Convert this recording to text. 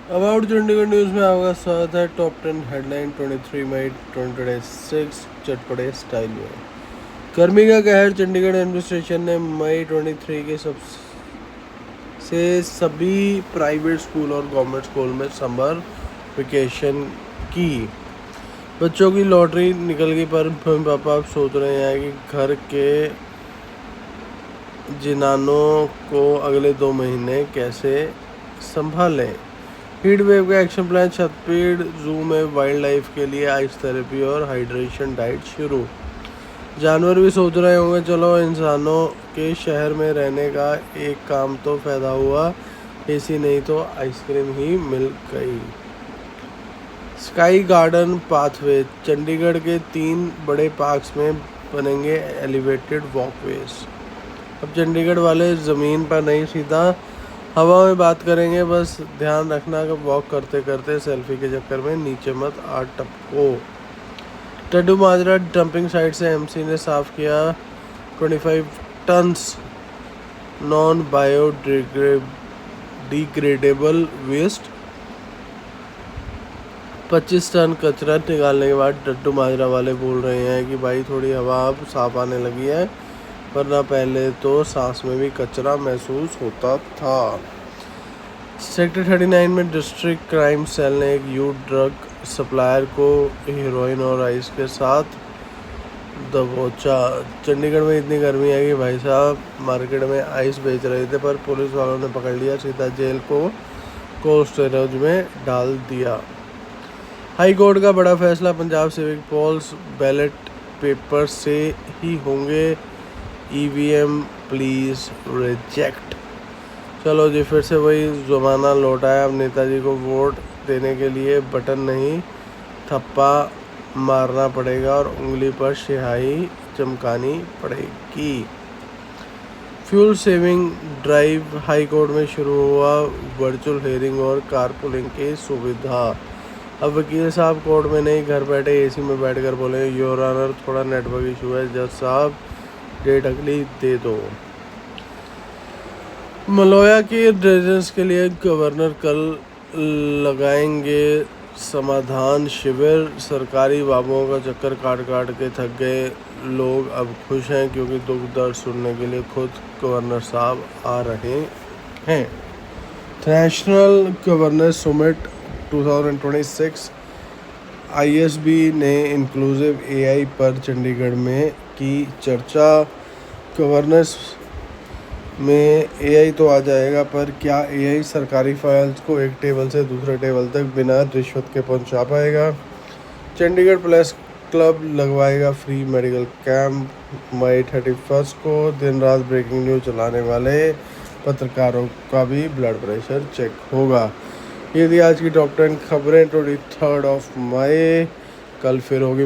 About Chandigarh news में आपका स्वागत है। टॉप 10 हेडलाइन 23 मई 2026 चटपटे स्टाइल में। गर्मी का कहर, चंडीगढ़ एडमिनिस्ट्रेशन ने मई 23 के सभी प्राइवेट स्कूल और गवर्नमेंट स्कूल में समर वेकेशन की। बच्चों की लॉटरी निकल गई, पर मम्मी पापा अब सोच रहे हैं कि घर के जिनानों को अगले 2 महीने कैसे संभालें। हीट वेव का एक्शन प्लान, छतरपुर जू में वाइल्ड लाइफ के लिए आइस थेरेपी और हाइड्रेशन डाइट शुरू। जानवर भी सोच रहे होंगे, चलो इंसानों के शहर में रहने का एक काम तो पैदा हुआ, एसी नहीं तो आइसक्रीम ही मिल गई। स्काई गार्डन पाथवे, चंडीगढ़ के 3 बड़े पार्क्स में बनेंगे एलिवेटेड वॉकवेज। अब चंडीगढ़ वाले ज़मीन पर नहीं, सीधा हवा में बात करेंगे। बस ध्यान रखना कि वॉक करते करते सेल्फी के चक्कर में नीचे मत आ टपको। टड्डू माजरा डंपिंग साइट से एमसी ने साफ किया 25 tons non biodegradable waste. 25 ton कचरा निकालने के बाद टड्डू माजरा वाले बोल रहे हैं कि भाई थोड़ी हवा अब साफ आने लगी है, वरना पहले तो सांस में भी कचरा महसूस होता था। सेक्टर 39 में डिस्ट्रिक्ट क्राइम सेल ने एक यूथ ड्रग सप्लायर को हेरोइन और आइस के साथ दबोचा। चंडीगढ़ में इतनी गर्मी है कि भाई साहब मार्केट में आइस बेच रहे थे, पर पुलिस वालों ने पकड़ लिया, सीधा जेल को कोल्ड स्टोरेज में डाल दिया। हाई कोर्ट का बड़ा फैसला, Punjab civic polls ballot paper से ही होंगे, ईवीएम प्लीज रिजेक्ट। चलो जी, फिर से वही ज़माना लौट आया। अब नेताजी को वोट देने के लिए बटन नहीं, थप्पा मारना पड़ेगा और उंगली पर स्याही चमकानी पड़ेगी। Fuel saving drive, high court में शुरू हुआ वर्चुअल हेयरिंग और कारपूलिंग की सुविधा। अब वकील साहब कोर्ट में नहीं, घर बैठे एसी में बैठकर बोले, योर ऑनर थोड़ा नेटवर्क इशू है, जज साहब डेट अगली दे दो। मलोया के रेजिडेंट्स के लिए गवर्नर कल लगाएंगे समाधान शिविर। सरकारी बाबुओं का चक्कर काट काट के थक गए लोग अब खुश हैं, क्योंकि दुख दर्द सुनने के लिए खुद गवर्नर साहब आ रहे हैं। नेशनल गवर्नर समिट 2026, आईएसबी ने इंक्लूसिव एआई पर चंडीगढ़ में की चर्चा। गवर्नेंस में एआई तो आ जाएगा, पर क्या एआई सरकारी फाइल्स को एक टेबल से दूसरे टेबल तक बिना रिश्वत के पहुंचा पाएगा। चंडीगढ़ प्रेस क्लब लगवाएगा फ्री मेडिकल कैंप। मई 31 को दिन रात ब्रेकिंग न्यूज़ चलाने वाले पत्रकारों का भी ब्लड प्रेशर चेक होगा। ये थी आज की टॉप 10 खबरें 23 मई। कल फिर होगी